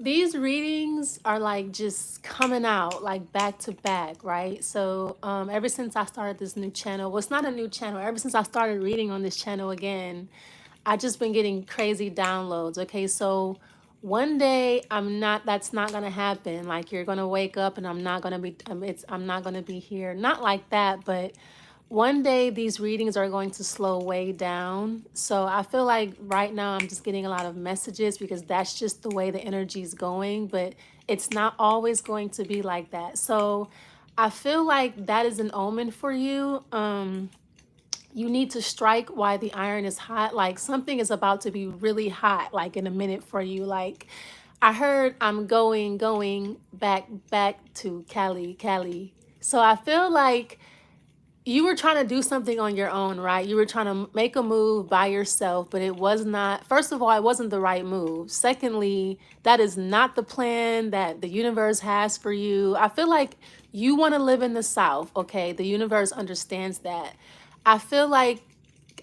These readings are like just coming out like back to back, right? So ever since I started this new channel, well, it's not a new channel. Ever since I started reading on this channel again, I just been getting crazy downloads. Okay, so one day that's not gonna happen. Like you're gonna wake up and I'm not gonna be here. Not like that, but one day these readings are going to slow way down. So I feel like right now I'm just getting a lot of messages because that's just the way the energy is going, but it's not always going to be like that. So I feel like that is an omen for you. You need to strike while the iron is hot. Like something is about to be really hot, like in a minute for you. Like I heard I'm going back to Cali. So I feel like you were trying to do something on your own, right? You were trying to make a move by yourself, but it was not, first of all, it wasn't the right move. Secondly, that is not the plan that the universe has for you. I feel like you want to live in the South, okay? The universe understands that. I feel like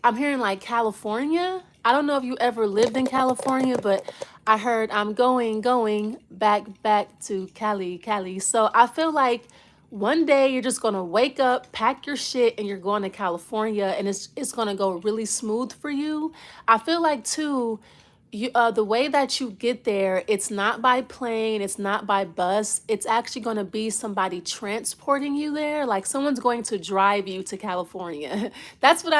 I'm hearing like California. I don't know if you ever lived in California, but I heard I'm going back to Cali. So I feel like one day you're just gonna wake up, pack your shit, and you're going to California, and it's gonna go really smooth for you. I feel like too, the way that you get there, it's not by plane, it's not by bus. It's actually going to be somebody transporting you there. Like someone's going to drive you to California. That's what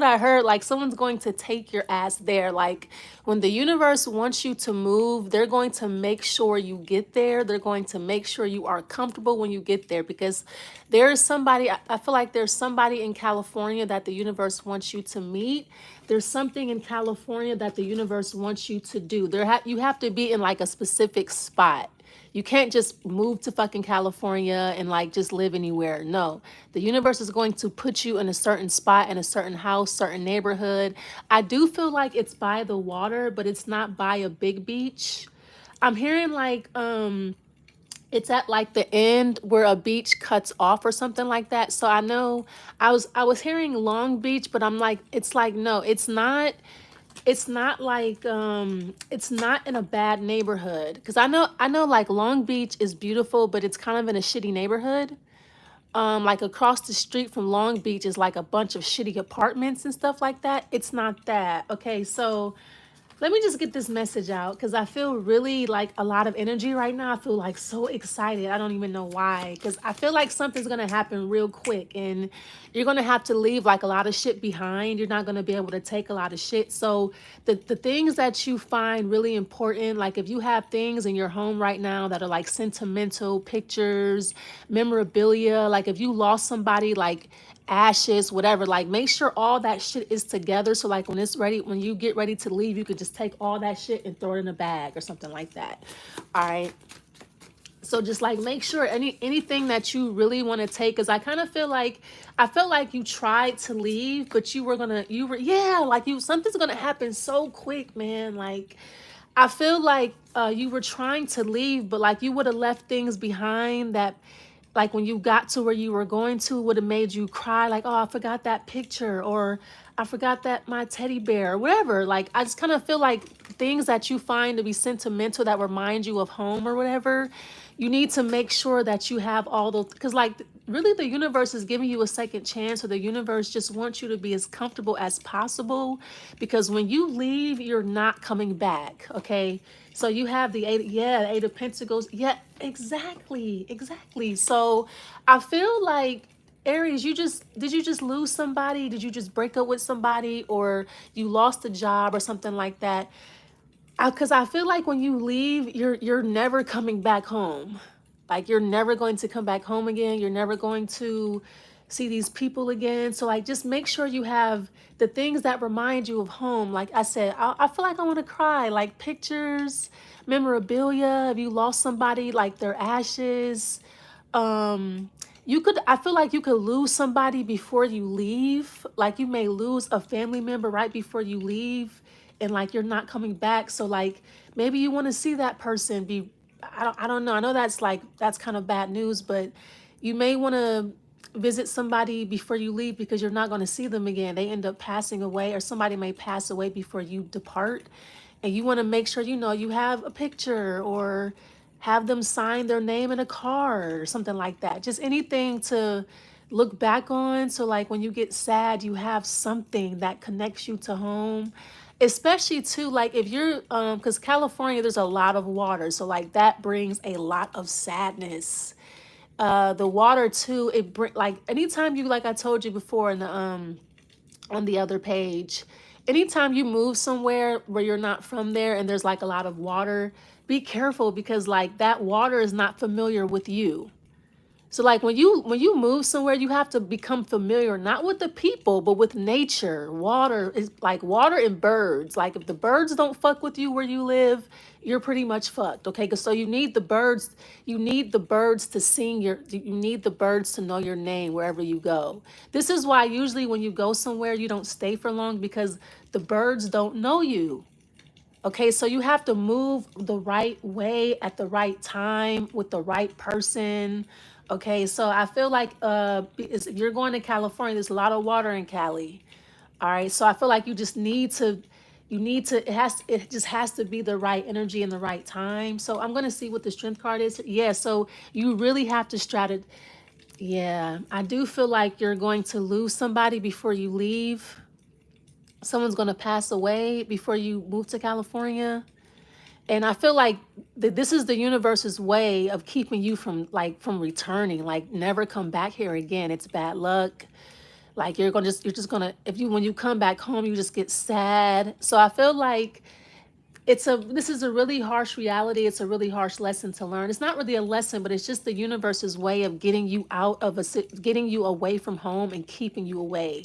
I heard. Like someone's going to take your ass there. Like when the universe wants you to move, they're going to make sure you get there. They're going to make sure you are comfortable when you get there because there is somebody, I feel like there's somebody in California that the universe wants you to meet. There's something in California that the universe wants you to do. You have to be in like a specific spot. You can't just move to fucking California and like just live anywhere. No, the universe is going to put you in a certain spot, in a certain house, certain neighborhood. I do feel like it's by the water, but it's not by a big beach. I'm hearing like it's at like the end where a beach cuts off or something like that. So I know I was hearing Long Beach, but I'm like it's like no, it's not like it's not in a bad neighborhood because I know like Long Beach is beautiful, but it's kind of in a shitty neighborhood. Like across the street from Long Beach is like a bunch of shitty apartments and stuff like that. It's not that. Okay, so let me just get this message out because I feel really like a lot of energy right now. I feel like so excited. I don't even know why. Because I feel like something's going to happen real quick and you're going to have to leave like a lot of shit behind. You're not going to be able to take a lot of shit. So the things that you find really important, like if you have things in your home right now that are like sentimental pictures, memorabilia, like if you lost somebody, like ashes, whatever, like make sure all that shit is together. So like when you get ready to leave, you could just take all that shit and throw it in a bag or something like that. All right. So just like make sure anything that you really want to take, because I kind of feel like I felt like you tried to leave, but you were yeah, like you something's gonna happen so quick, man. Like I feel like you were trying to leave, but like you would have left things behind that, like when you got to where you were going to, would have made you cry. Like, oh, I forgot that picture, or I forgot that my teddy bear, or whatever. Like, I just kind of feel like things that you find to be sentimental that remind you of home or whatever. You need to make sure that you have all those, because like really the universe is giving you a second chance, or the universe just wants you to be as comfortable as possible, because when you leave you're not coming back. Okay, so you have the eight, yeah, the Eight of Pentacles, yeah, exactly. So I feel like Aries, you just lose somebody? Did you just break up with somebody, or you lost a job or something like that? Because I feel like when you leave, you're never coming back home. Like you're never going to come back home again. You're never going to see these people again. So like just make sure you have the things that remind you of home. Like I said, I feel like I want to cry. Like pictures, memorabilia. If you lost somebody, like their ashes. I feel like you could lose somebody before you leave. Like you may lose a family member right before you leave, and like you're not coming back. So like maybe you want to see that person be, I don't know. I know that's like that's kind of bad news, but you may want to visit somebody before you leave because you're not going to see them again. They end up passing away, or somebody may pass away before you depart. and you want to make sure, you have a picture, or have them sign their name in a card or something like that. Just anything to look back on. So like when you get sad, you have something that connects you to home. Especially too, like if you're because California, there's a lot of water. So like that brings a lot of sadness. The water too, it bring like anytime you, like I told you before in the on the other page, anytime you move somewhere where you're not from there and there's like a lot of water, be careful, because like that water is not familiar with you. So like when you move somewhere, you have to become familiar not with the people, but with nature. Water is like water and birds. Like if the birds don't fuck with you where you live, you're pretty much fucked. Okay, because so you need the birds to sing you need the birds to know your name wherever you go. This is why usually when you go somewhere, you don't stay for long, because the birds don't know you. Okay, so you have to move the right way at the right time with the right person. Okay, so I feel like if you're going to California, there's a lot of water in Cali. All right, so I feel like it just has to be the right energy and the right time. So I'm gonna see what the strength card is. Yeah, so you really have to strategize. Yeah, I do feel like you're going to lose somebody before you leave. Someone's gonna pass away before you move to California. And I feel like this is the universe's way of keeping you from returning, like never come back here again. It's bad luck. Like you're just gonna, if you when you come back home, you just get sad. So I feel like this is a really harsh reality. It's a really harsh lesson to learn. It's not really a lesson, but it's just the universe's way of getting you getting you away from home and keeping you away.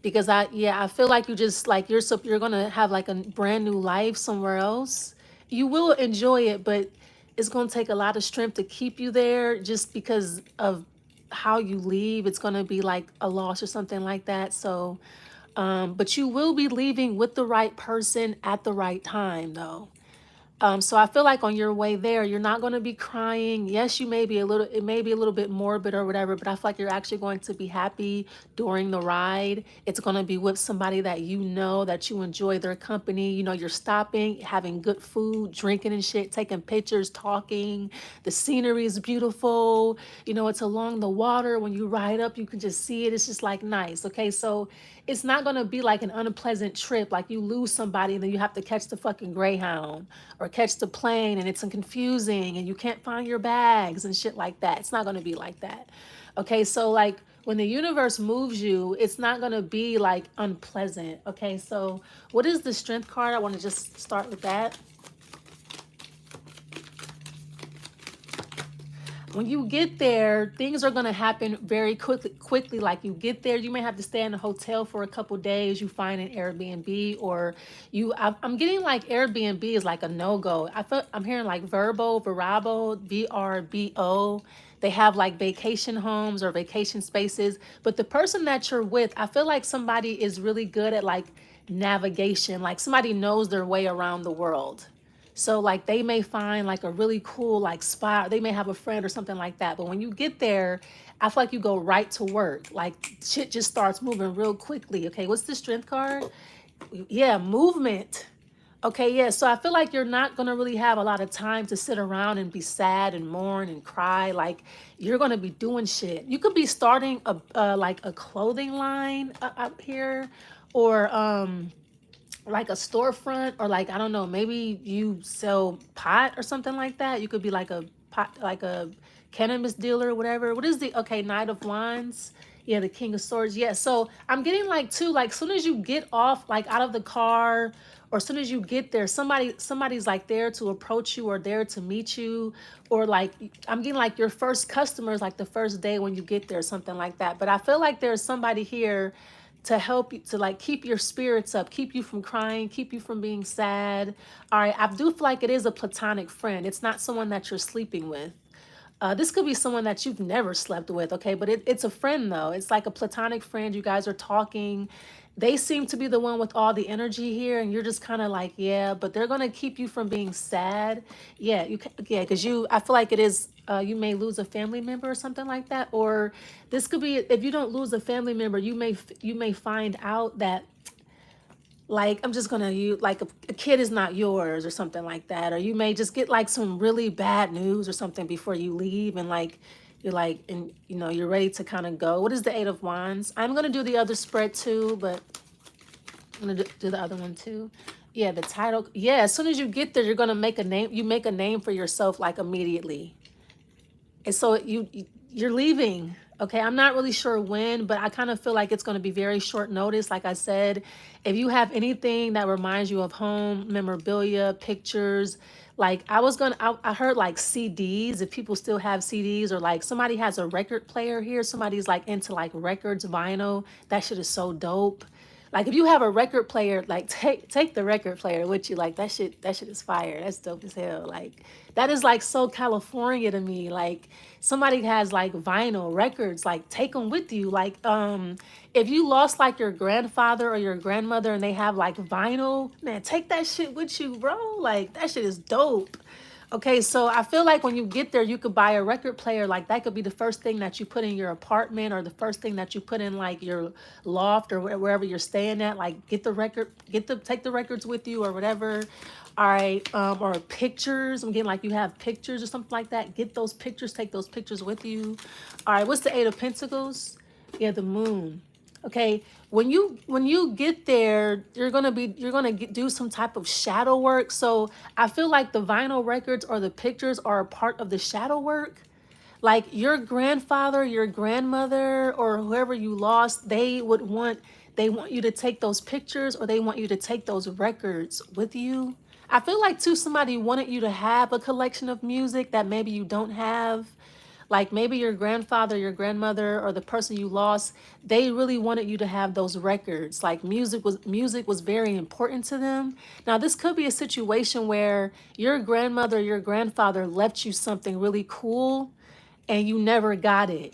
Because I feel like you're gonna have like a brand new life somewhere else. You will enjoy it, but it's gonna take a lot of strength to keep you there, just because of how you leave. It's gonna be like a loss or something like that. So but you will be leaving with the right person at the right time, though. So I feel like on your way there, you're not going to be crying. Yes, it may be a little bit morbid or whatever, but I feel like you're actually going to be happy during the ride. It's going to be with somebody that you know, that you enjoy their company. You're stopping, having good food, drinking and shit, taking pictures, talking. The scenery is beautiful. It's along the water. When you ride up, you can just see it. It's just like nice. Okay, so it's not going to be like an unpleasant trip, like you lose somebody and then you have to catch the fucking Greyhound or catch the plane, and it's confusing and you can't find your bags and shit like that. It's not going to be like that. Okay, so like when the universe moves you, it's not going to be like unpleasant. Okay, so what is the strength card? I want to just start with that. When you get there, things are going to happen very quickly. Like you get there, you may have to stay in a hotel for a couple days. You find an Airbnb, or I'm getting like Airbnb is like a no-go. I'm hearing like VRBO. They have like vacation homes or vacation spaces, but the person that you're with, I feel like somebody is really good at like navigation. Like somebody knows their way around the world. So like they may find like a really cool like spot. They may have a friend or something like that. But when you get there, I feel like you go right to work. Like shit just starts moving real quickly. Okay, what's the strength card? Yeah, movement. Okay, yeah. So I feel like you're not gonna really have a lot of time to sit around and be sad and mourn and cry. Like you're gonna be doing shit. You could be starting like a clothing line up here, or like a storefront, or like I don't know, maybe you sell pot or something like that. You could be like a pot, like a cannabis dealer or whatever. What is the okay, Knight of Wands? Yeah, the King of Swords. Yeah, so I'm getting like too, like soon as you get off like out of the car, or as soon as you get there, somebody's like there to approach you or there to meet you, or like I'm getting like your first customers like the first day when you get there, something like that. But I feel like there's somebody here to help you, to like keep your spirits up, keep you from crying, keep you from being sad. All right, I do feel like it is a platonic friend. It's not someone that you're sleeping with. This could be someone that you've never slept with, okay? But it's a friend though. It's like a platonic friend. You guys are talking. They seem to be the one with all the energy here, and you're just kind of like, yeah, but they're gonna keep you from being sad. Yeah, yeah, because I feel like it is. You may lose a family member or something like that, or this could be if you don't lose a family member, you may find out that like I'm just gonna use like a kid is not yours or something like that, or you may just get like some really bad news or something before you leave, and like you're like, and you know, you're ready to kind of go. What is the Eight of Wands? I'm gonna do the other spread too, but I'm gonna do the other one too. Yeah, the title. Yeah, as soon as you get there, you're gonna make a name. You make a name for yourself like immediately. And so you're leaving. Okay, I'm not really sure when, but I kind of feel like it's going to be very short notice. Like I said, if you have anything that reminds you of home, memorabilia, pictures, like I heard like CDs, if people still have CDs, or like somebody has a record player here, somebody's like into like records, vinyl. That shit is so dope. Like if you have a record player, like take the record player with you. Like that shit is fire. That's dope as hell. Like that is like so California to me. Like somebody has like vinyl records, like take them with you. Like if you lost like your grandfather or your grandmother and they have like vinyl, man, take that shit with you, bro. Like that shit is dope. Okay, so I feel like when you get there, you could buy a record player. Like that could be the first thing that you put in your apartment, or the first thing that you put in like your loft, or wherever you're staying at. Like take the records with you or whatever. All right, or pictures. I'm getting like you have pictures or something like that. Get those pictures, take those pictures with you. All right, what's the Eight of Pentacles? Yeah, the moon. Okay, when you get there, do some type of shadow work. So I feel like the vinyl records or the pictures are a part of the shadow work. Like your grandfather, your grandmother, or whoever you lost, they want you to take those pictures, or they want you to take those records with you. I feel like too somebody wanted you to have a collection of music that maybe you don't have. Like maybe your grandfather, your grandmother, or the person you lost, they really wanted you to have those records. Like music was very important to them. Now this could be a situation where your grandmother, your grandfather left you something really cool and you never got it.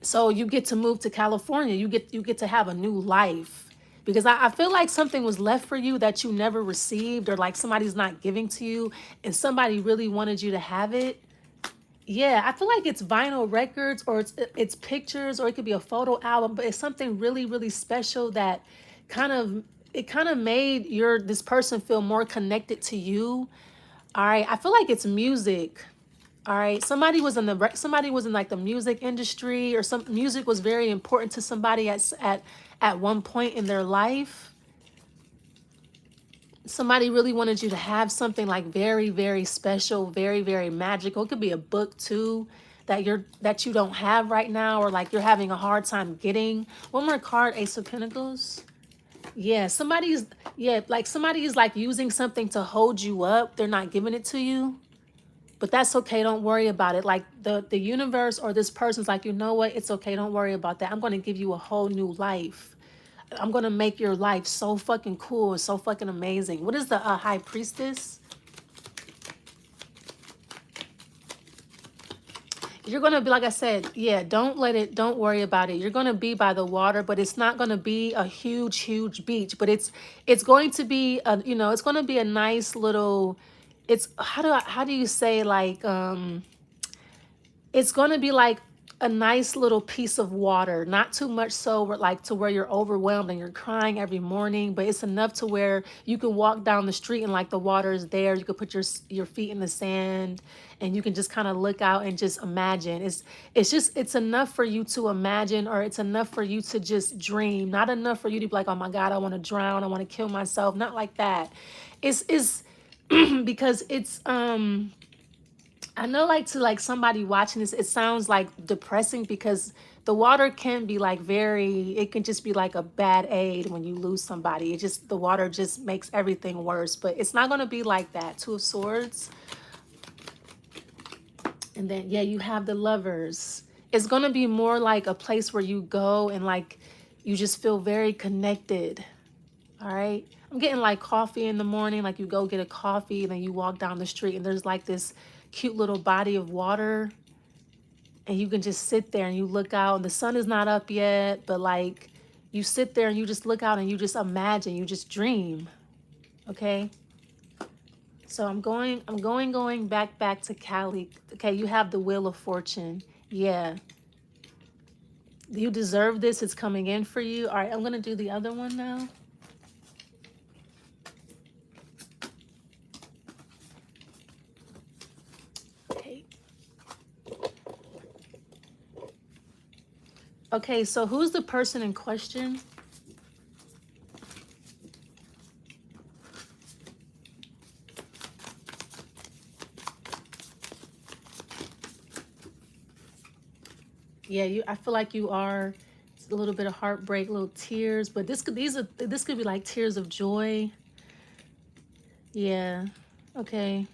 So you get to move to California. You get to have a new life. Because I feel like something was left for you that you never received, or like somebody's not giving to you and somebody really wanted you to have it. Yeah, I feel like it's vinyl records, or it's pictures, or it could be a photo album, but it's something really, really special that kind of it kind of made this person feel more connected to you. All right, I feel like it's music. All right, somebody was in like the music industry, or some music was very important to somebody at one point in their life. Somebody really wanted you to have something like very, very special, very, very magical. It could be a book too that you don't have right now, or like you're having a hard time getting. One more card, Ace of Pentacles. Yeah, somebody is like using something to hold you up. They're not giving it to you. But that's okay. Don't worry about it. Like the universe or this person's like, you know what? It's okay. Don't worry about that. I'm going to give you a whole new life. I'm going to make your life so fucking cool and so fucking amazing. What is the High Priestess? You're going to be, like I said, yeah, don't worry about it. You're going to be by the water, but it's not going to be a huge, huge beach, but it's going to be, it's going to be a nice little, how do you say, like, it's going to be like a nice little piece of water, not too much so like to where you're overwhelmed and you're crying every morning, but it's enough to where you can walk down the street and like the water is there. You can put your feet in the sand and you can just kind of look out and just imagine. It's enough for you to imagine, or it's enough for you to just dream. Not enough for you to be like, oh my God, I want to drown, I want to kill myself. Not like that. It's because I know, like, to like somebody watching this, it sounds like depressing, because the water can be like it can just be like a bad aid when you lose somebody. The water just makes everything worse, but it's not going to be like that. Two of Swords. And then, yeah, you have the Lovers. It's going to be more like a place where you go and like, you just feel very connected. All right. I'm getting like coffee in the morning. Like you go get a coffee and then you walk down the street and there's like this cute little body of water. And you can just sit there and you look out, and the sun is not up yet, but like you sit there and you just look out and you just imagine, you just dream. Okay. So I'm going back to Cali. Okay. You have the Wheel of Fortune. Yeah. You deserve this. It's coming in for you. All right, I'm going to do the other one now. Okay. Okay, so who's the person in question? Yeah, I feel like you are. It's a little bit of heartbreak, little tears, but this could be like tears of joy. Yeah. Okay.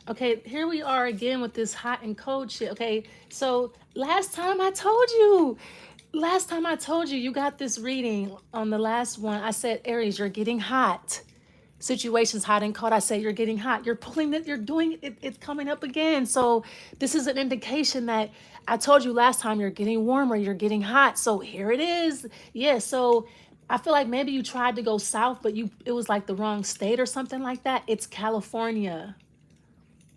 Okay, here we are again with this hot and cold shit. Okay, so last time I told you, you got this reading on the last one. I said, Aries, you're getting hot. Situations hot and cold. I said, you're getting hot. You're pulling it, you're doing it, it's coming up again. So this is an indication that I told you last time you're getting warmer, you're getting hot. So here it is. Yeah, so I feel like maybe you tried to go south, but it was like the wrong state or something like that. It's California.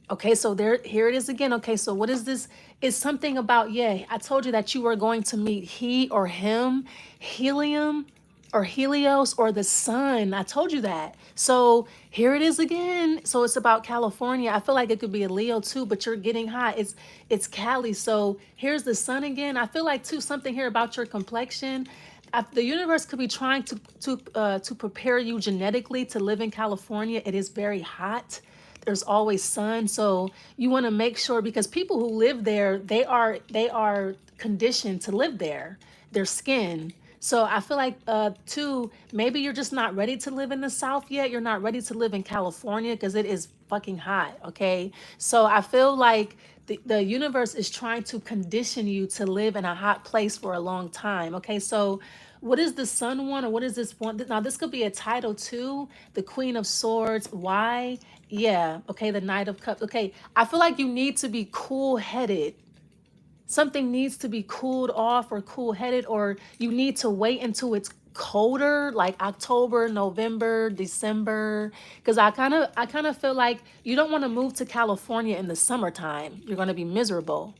Okay, so here it is again. Okay, so what is this? It's something about, yeah, I told you that you were going to meet he or him, helium or Helios or the sun. I told you that. So here it is again. So it's about California. I feel like it could be a Leo too, but you're getting hot. It's Cali. So here's the sun again. I feel like too something here about your complexion. The universe could be trying to prepare you genetically to live in California. It is very hot. There's always sun, so you want to make sure, because people who live there, they are conditioned to live there, their skin. So I feel like too, maybe you're just not ready to live in the South yet. You're not ready to live in California because it is fucking hot. Okay, so I feel like the universe is trying to condition you to live in a hot place for a long time. Okay, so what is the sun one, or what is this one? Now this could be a title too. The Queen of Swords. Why? Yeah. Okay. The Knight of Cups. Okay. I feel like you need to be cool headed. Something needs to be cooled off or cool headed, or you need to wait until it's colder, like October, November, December. Because I kind of feel like you don't want to move to California in the summertime. You're going to be miserable.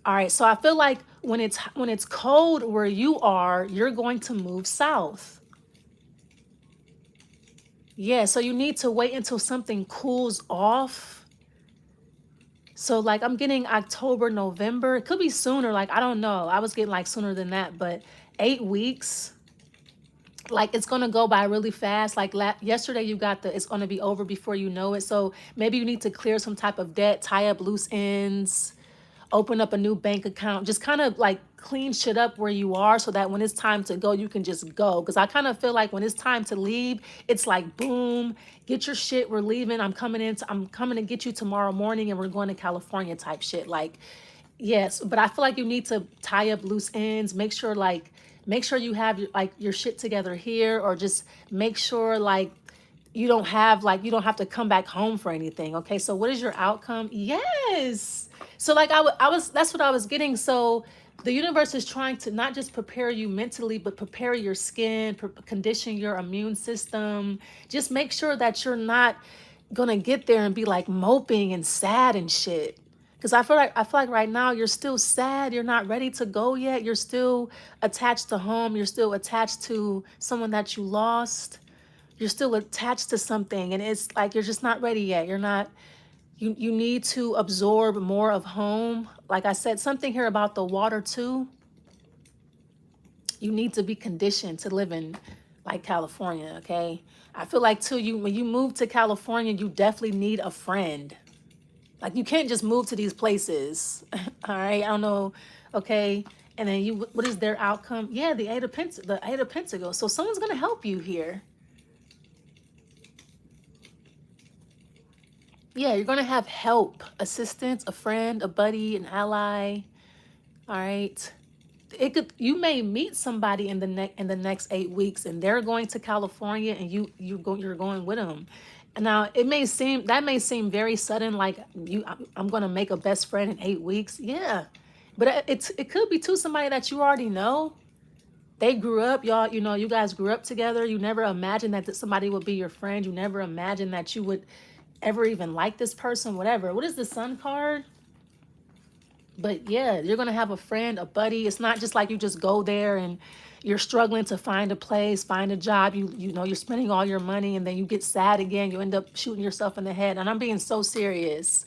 All right. So I feel like when it's cold where you are, you're going to move south. Yeah. So you need to wait until something cools off. So like I'm getting October, November. It could be sooner. Like I don't know. I was getting like sooner than that, but 8 weeks. Like it's gonna go by really fast. Like yesterday, you got the. It's gonna be over before you know it. So maybe you need to clear some type of debt, tie up loose ends, open up a new bank account, just kind of like clean shit up where you are, so that when it's time to go, you can just go. Because I kind of feel like when it's time to leave, it's like boom, get your shit, we're leaving. I'm coming to get you tomorrow morning, and we're going to California type shit. Like, yes, but I feel like you need to tie up loose ends, make sure you have your shit together here, or just make sure like you don't have to come back home for anything. Okay, so what is your outcome? Yes. So like I was that's what I was getting. So the universe is trying to not just prepare you mentally, but prepare your skin, condition your immune system. Just make sure that you're not gonna get there and be like moping and sad and shit. Because I feel like right now you're still sad. You're not ready to go yet. You're still attached to home. You're still attached to someone that you lost. You're still attached to something, and it's like you're just not ready yet. You're not. You need to absorb more of home. Like I said, something here about the water too. You need to be conditioned to live in like California. Okay, I feel like too, you when you move to California, you definitely need a friend. Like you can't just move to these places. All right, I don't know. Okay, and then what is their outcome? Yeah, the Eight of Pentacles. So someone's gonna help you here. Yeah, you're gonna have help, assistance, a friend, a buddy, an ally. All right. You may meet somebody in the next 8 weeks, and they're going to California, and you're going with them. And now that may seem very sudden, like I'm gonna make a best friend in 8 weeks. Yeah, but it could be too somebody that you already know. They grew up, y'all, you know, you guys grew up together. You never imagined that somebody would be your friend. You never imagined that you would ever even like this person, whatever. What is the sun card? But yeah, you're gonna have a friend, a buddy. It's not just like you just go there and you're struggling to find a place, find a job. You know you're spending all your money and then you get sad again. You end up shooting yourself in the head. And I'm being so serious.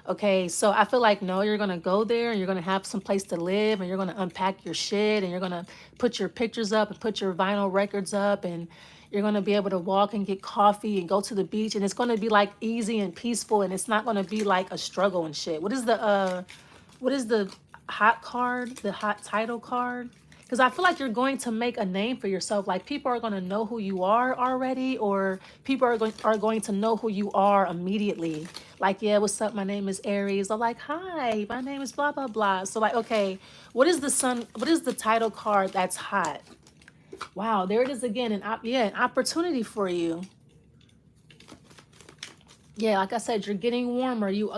Okay, so I feel like no, you're gonna go there and you're gonna have some place to live and you're gonna unpack your shit and you're gonna put your pictures up and put your vinyl records up and you're gonna be able to walk and get coffee and go to the beach and it's gonna be like easy and peaceful and it's not gonna be like a struggle and shit. What is the hot card, the hot title card? Because I feel like you're going to make a name for yourself. Like people are going to know who you are already, or people are going to know who you are immediately. Like, yeah, what's up? My name is Aries. They're like, hi, my name is blah blah blah. So like, okay, what is the sun? What is the title card that's hot? Wow, there it is again. An opportunity for you. Yeah, like I said, you're getting warmer. You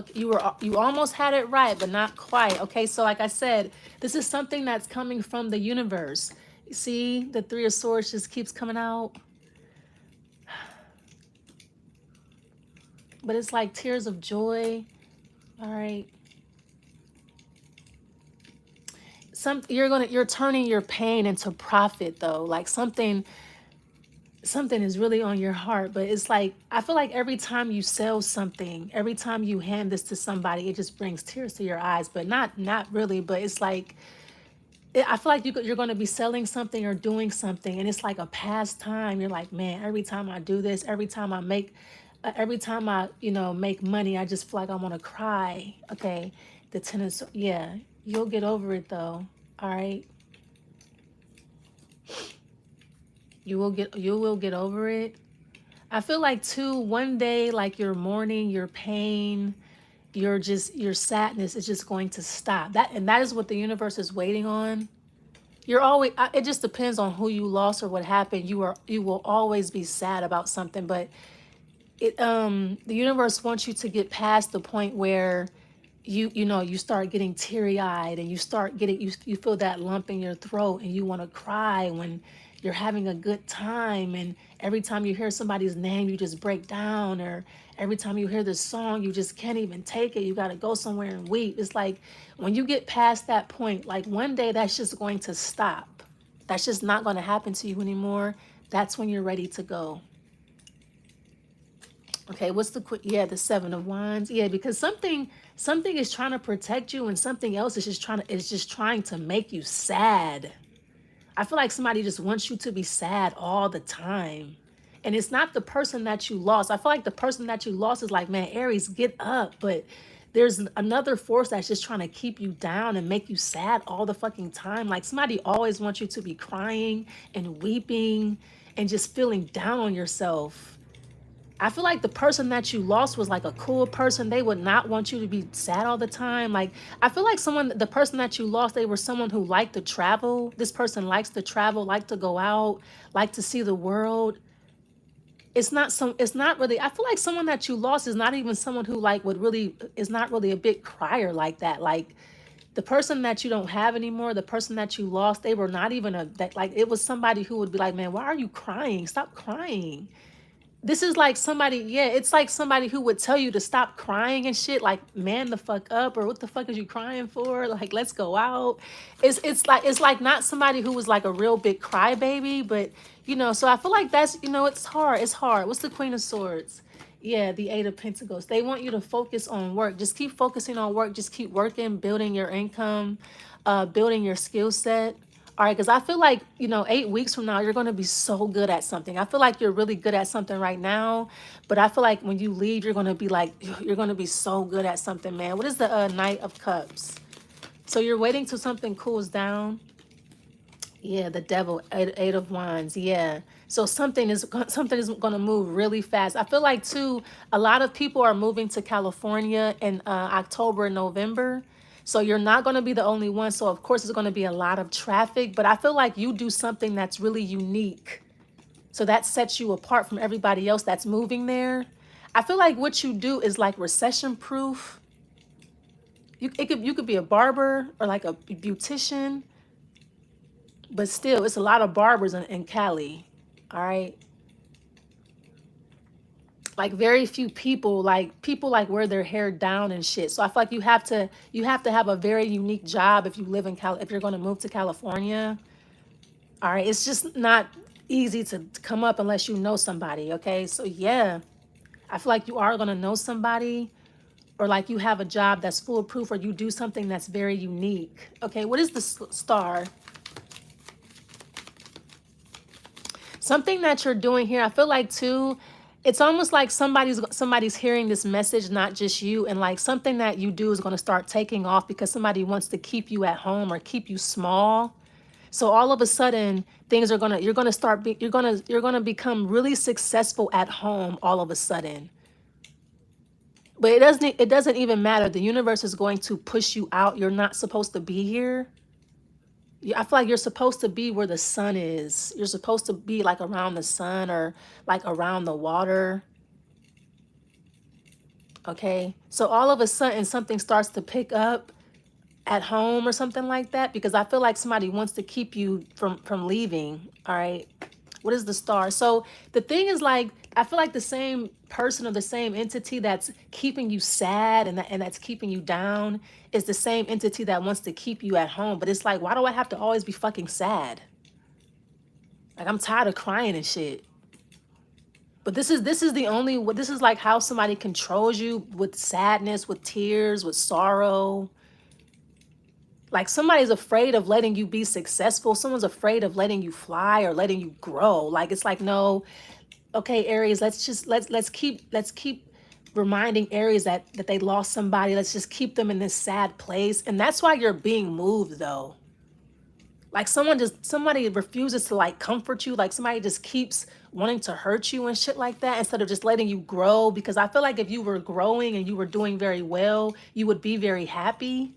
almost had it right, but not quite. Okay, so like I said, this is something that's coming from the universe. You see, the Three of Swords just keeps coming out, but it's like tears of joy. All right, you're turning your pain into profit though. Like something is really on your heart, but it's like I feel like every time you sell something, every time you hand this to somebody, it just brings tears to your eyes, but not really, but it's like I feel like you're going to be selling something or doing something and it's like a pastime. You're like, man, every time I do this, every time I, you know, make money, I just feel like I want to cry. Okay, the tennis, yeah, you'll get over it though. All right, you will get over it. I feel like too, one day, like your mourning, your pain, your sadness is just going to stop. That is what the universe is waiting on. You're always, it just depends on who you lost or what happened. You will always be sad about something, but the universe wants you to get past the point where you know you start getting teary-eyed and you start getting you feel that lump in your throat and you want to cry when you're having a good time, and every time you hear somebody's name you just break down, or every time you hear this song you just can't even take it, you got to go somewhere and weep. It's like when you get past that point, like one day that's just going to stop. That's just not going to happen to you anymore. That's when you're ready to go. Okay, what's the yeah, the Seven of Wands. Yeah, because something is trying to protect you and something else is just trying to make you sad. I feel like somebody just wants you to be sad all the time. And it's not the person that you lost. I feel like the person that you lost is like, man, Aries, get up. But there's another force that's just trying to keep you down and make you sad all the fucking time. Like somebody always wants you to be crying and weeping and just feeling down on yourself. I feel like the person that you lost was like a cool person. They would not want you to be sad all the time. Like, I feel like the person that you lost, they were someone who liked to travel. This person likes to travel, like to go out, like to see the world. It's not really, I feel like someone that you lost is not even someone who like is not really a big crier like that. Like the person that you don't have anymore, the person that you lost, they were not even like, it was somebody who would be like, man, why are you crying? Stop crying. This is like somebody, yeah, it's like somebody who would tell you to stop crying and shit, like man the fuck up, or what the fuck is you crying for? Like let's go out. It's like not somebody who was like a real big crybaby, but you know, so I feel like that's, you know, it's hard. It's hard. What's the Queen of Swords? Yeah, the Eight of Pentacles. They want you to focus on work. Just keep focusing on work. Just keep working, building your income, building your skill set. All right, because I feel like, you know, 8 weeks from now, you're going to be so good at something. I feel like you're really good at something right now, but I feel like when you leave, you're going to be like, you're going to be so good at something, man. What is the Knight of Cups? So you're waiting till something cools down. Yeah, the Devil, Eight of Wands. Yeah. So something is going to move really fast. I feel like too, a lot of people are moving to California in October and November. So you're not going to be the only one. So of course there's going to be a lot of traffic, but I feel like you do something that's really unique. So that sets you apart from everybody else that's moving there. I feel like what you do is like recession proof. You could be a barber or like a beautician. but still, it's a lot of barbers in Cali. All right, like very few people, like people like wear their hair down and shit. So I feel like you have to have a very unique job if you live in Cal. If you're going to move to California, all right, it's just not easy to come up unless you know somebody. Okay, so yeah, I feel like you are going to know somebody, or like you have a job that's foolproof, or you do something that's very unique. Okay, what is the star? Something that you're doing here, I feel like too, it's almost like somebody's hearing this message, not just you, and like something that you do is going to start taking off because somebody wants to keep you at home or keep you small. So all of a sudden, things are gonna you're gonna start be, you're gonna become really successful at home all of a sudden. But it doesn't even matter. The universe is going to push you out. You're not supposed to be here. I feel like you're supposed to be where the sun is. You're supposed to be like around the sun or like around the water. Okay. So all of a sudden something starts to pick up at home or something like that because I feel like somebody wants to keep you from leaving. All right. What is the star? So the thing is, like, I feel like the same person or the same entity that's keeping you sad and that's keeping you down is the same entity that wants to keep you at home. But it's like, why do I have to always be fucking sad? Like, I'm tired of crying and shit. But this is the only, this is like how somebody controls you with sadness, with tears, with sorrow. Like somebody's afraid of letting you be successful. Someone's afraid of letting you fly or letting you grow. Like it's like, no, okay, Aries, let's keep reminding Aries that they lost somebody. Let's just keep them in this sad place. And that's why you're being moved though. Like somebody refuses to like comfort you. Like somebody just keeps wanting to hurt you and shit like that instead of just letting you grow. Because I feel like if you were growing and you were doing very well, you would be very happy.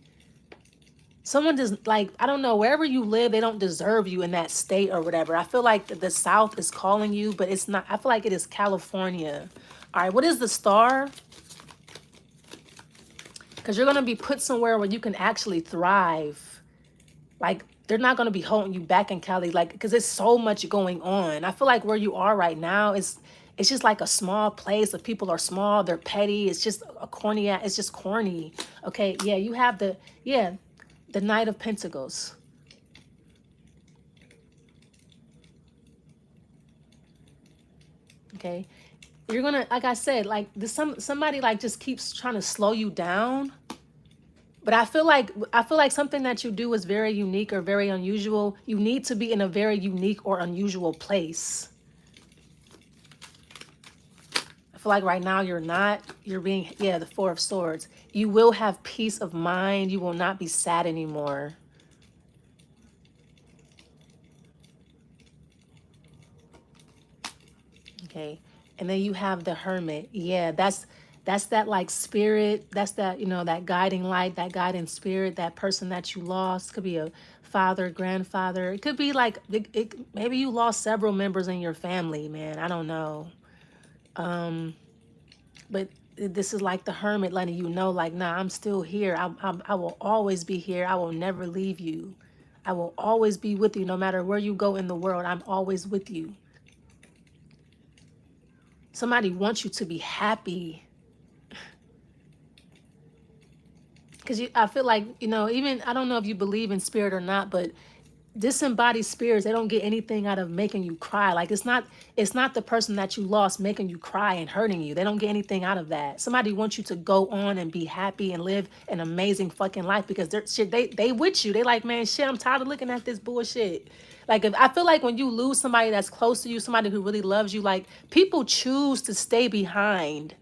Someone just like, I don't know, wherever you live, they don't deserve you in that state or whatever. I feel like the South is calling you, but it's not. I feel like it is California. All right, what is the star? Because you're going to be put somewhere where you can actually thrive. Like, they're not going to be holding you back in Cali, like, because there's so much going on. I feel like where you are right now is, it's just like a small place. The people are small, they're petty. It's just a corny, it's just corny. Okay, yeah, you have the Knight of Pentacles. Okay, you're gonna, like I said, like this, somebody like just keeps trying to slow you down. But I feel like something that you do is very unique or very unusual. You need to be in a very unique or unusual place. I feel like right now you're not. You're being, yeah, the Four of Swords. You will have peace of mind. You will not be sad anymore. Okay. And then you have the Hermit. Yeah, that's that like spirit. That's that, that guiding light, that guiding spirit, that person that you lost. Could be a father, grandfather. It could be like maybe you lost several members in your family, man. I don't know. But this is like the Hermit letting you know, like, nah, I'm still here. I will always be here. I will never leave you. I will always be with you no matter where you go in the world. I'm always with you. Somebody wants you to be happy. Because I feel like, even, I don't know if you believe in spirit or not, but disembodied spirits, they don't get anything out of making you cry. Like it's not the person that you lost making you cry and hurting you. They don't get anything out of that. Somebody wants you to go on and be happy and live an amazing fucking life because they're shit, they with you. They like, man, shit, I'm tired of looking at this bullshit. Like, if I feel like when you lose somebody that's close to you, somebody who really loves you, like, people choose to stay behind.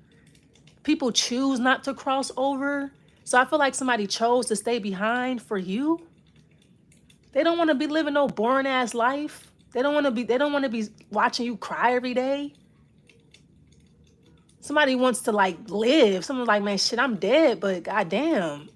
People choose not to cross over. So I feel like somebody chose to stay behind for you. They don't want to be living no boring ass life. They don't want to be watching you cry every day. Somebody wants to like live. Someone's like, man, shit, I'm dead, but goddamn,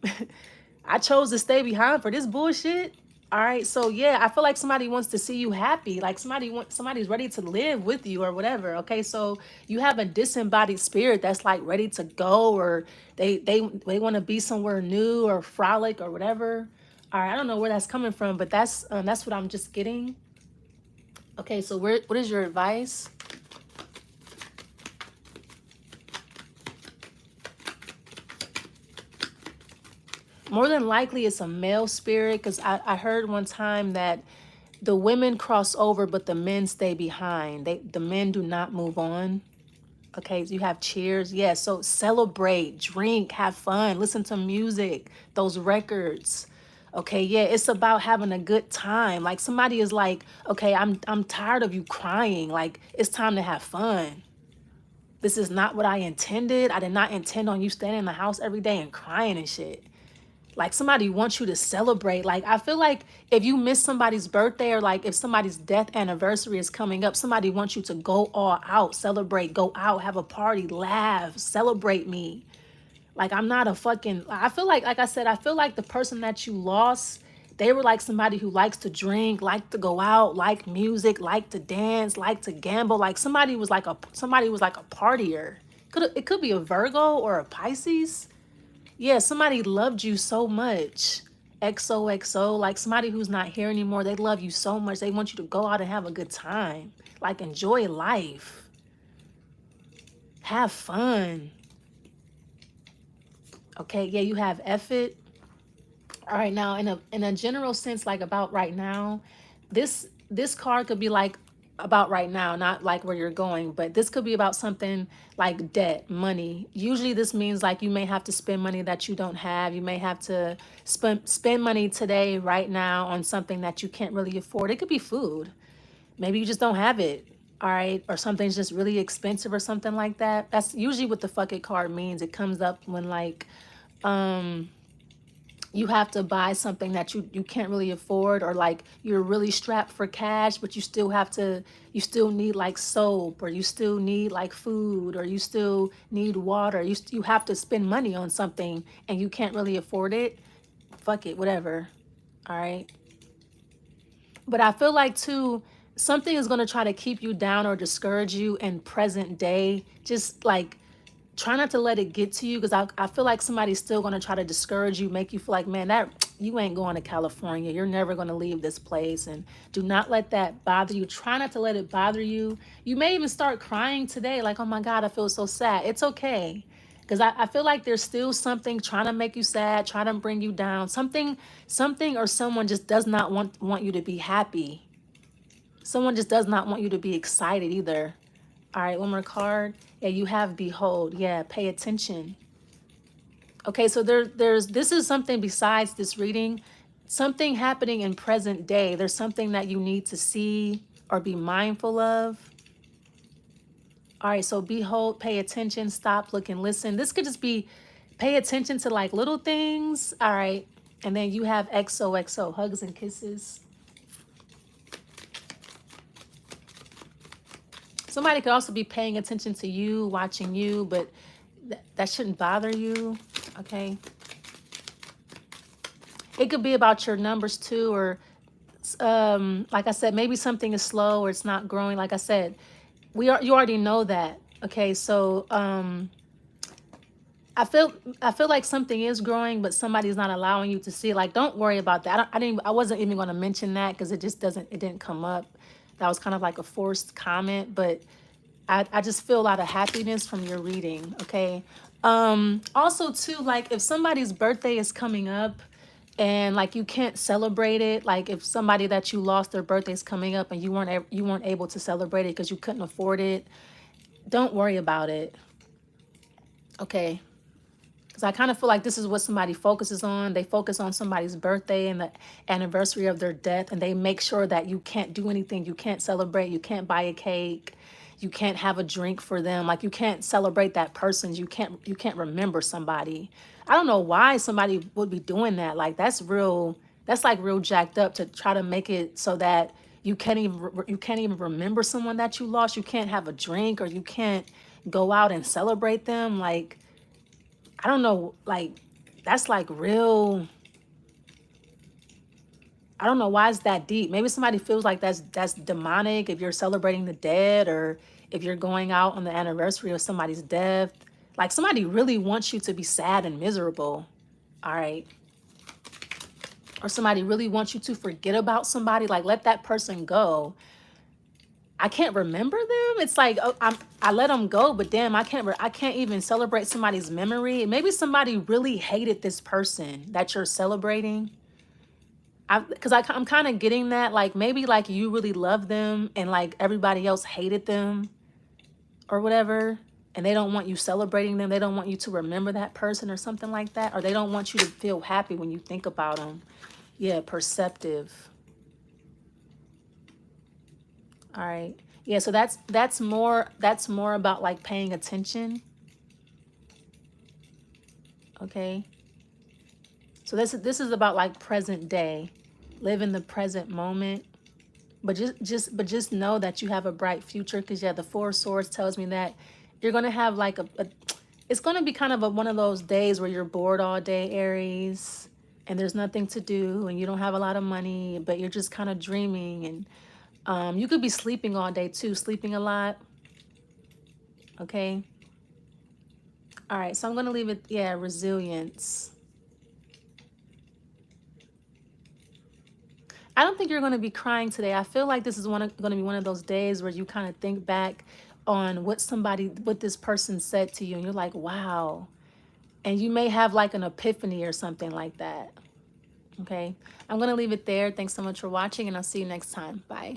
I chose to stay behind for this bullshit. All right, so yeah, I feel like somebody wants to see you happy. Like somebody's ready to live with you or whatever. Okay, so you have a disembodied spirit that's like ready to go, or they want to be somewhere new or frolic or whatever. All right, I don't know where that's coming from, but that's what I'm just getting. Okay, so what is your advice? More than likely, it's a male spirit because I heard one time that the women cross over, but the men stay behind. The men do not move on. Okay, so you have cheers. Yeah, so celebrate, drink, have fun, listen to music, those records. Okay, yeah, it's about having a good time. Like somebody is like, okay, I'm tired of you crying. Like it's time to have fun. This is not what I intended. I did not intend on you staying in the house every day and crying and shit. Like somebody wants you to celebrate. Like I feel like if you miss somebody's birthday or like if somebody's death anniversary is coming up, somebody wants you to go all out, celebrate, go out, have a party, laugh, celebrate me. Like I'm not a fucking, I feel like I said, I feel like the person that you lost, they were like somebody who likes to drink, like to go out, like music, like to dance, like to gamble. Like somebody was like a partier. It could be a Virgo or a Pisces. Yeah, somebody loved you so much. XOXO, like somebody who's not here anymore, they love you so much. They want you to go out and have a good time. Like enjoy life. Have fun. Okay, yeah, you have effort. All right, now in a general sense, like about right now, this card could be like about right now, not like where you're going, but this could be about something like debt, money. Usually this means like you may have to spend money that you don't have. You may have to spend money today, right now, on something that you can't really afford. It could be food. Maybe you just don't have it. All right, or something's just really expensive or something like that. That's usually what the fuck it card means. It comes up when like you have to buy something that you can't really afford, or like you're really strapped for cash, but you still need like soap, or you still need like food, or you still need water. You have to spend money on something and you can't really afford it. Fuck it, whatever. All right. But I feel like too, something is going to try to keep you down or discourage you in present day. Just like try not to let it get to you, because I feel like somebody's still going to try to discourage you, make you feel like, man, that you ain't going to California. You're never going to leave this place. And do not let that bother you. Try not to let it bother you. You may even start crying today, like, oh my God, I feel so sad. It's okay. Because I feel like there's still something trying to make you sad, trying to bring you down. Something or someone just does not want you to be happy. Someone just does not want you to be excited either. All right, one more card. Yeah, you have behold. Yeah, pay attention. Okay, so there's this is something besides this reading, something happening in present day. There's something that you need to see or be mindful of. All right, so behold, pay attention, stop, look, and listen. This could just be pay attention to like little things. All right, and then you have XOXO, hugs and kisses. Somebody could also be paying attention to you, watching you, but that shouldn't bother you. Okay. It could be about your numbers too, or like I said, maybe something is slow or it's not growing. Like I said, you already know that. Okay, so I feel like something is growing, but somebody's not allowing you to see it. Like, don't worry about that. I wasn't even going to mention that because it didn't come up. That was kind of like a forced comment, but I just feel a lot of happiness from your reading. Okay. Also too, like if somebody's birthday is coming up and like you can't celebrate it, like if somebody that you lost, their birthday's coming up and you weren't able to celebrate it because you couldn't afford it, don't worry about it. Okay. Because I kind of feel like this is what somebody focuses on. They focus on somebody's birthday and the anniversary of their death, and they make sure that you can't do anything. You can't celebrate. You can't buy a cake. You can't have a drink for them. Like you can't celebrate that person. You can't remember somebody. I don't know why somebody would be doing that. Like that's real. That's like real jacked up to try to make it so that you can't even remember someone that you lost. You can't have a drink, or you can't go out and celebrate them. Like I don't know, like that's like real. I don't know why it's that deep. Maybe somebody feels like that's demonic if you're celebrating the dead, or if you're going out on the anniversary of somebody's death. Like somebody really wants you to be sad and miserable. All right. or somebody really wants you to forget about somebody, like let that person go. I can't remember them. It's like, oh, I let them go, but damn, I can't even celebrate somebody's memory. Maybe somebody really hated this person that you're celebrating. Because I'm kind of getting that, like maybe like you really love them and like everybody else hated them or whatever, and they don't want you celebrating them. They don't want you to remember that person or something like that, or they don't want you to feel happy when you think about them. Yeah, perceptive. All right. Yeah, so that's more about like paying attention. Okay. So this is about like present day. Live in the present moment. But just know that you have a bright future, because yeah, the Four of Swords tells me that you're gonna have like a it's gonna be kind of one of those days where you're bored all day, Aries, and there's nothing to do and you don't have a lot of money, but you're just kind of dreaming, and you could be sleeping all day too, sleeping a lot. Okay. All right, so I'm gonna leave it, yeah, resilience. I don't think you're going to be crying today. I feel like this is going to be one of those days where you kind of think back on what this person said to you, and you're like, wow. And you may have like an epiphany or something like that. Okay. I'm going to leave it there. Thanks so much for watching, and I'll see you next time. Bye.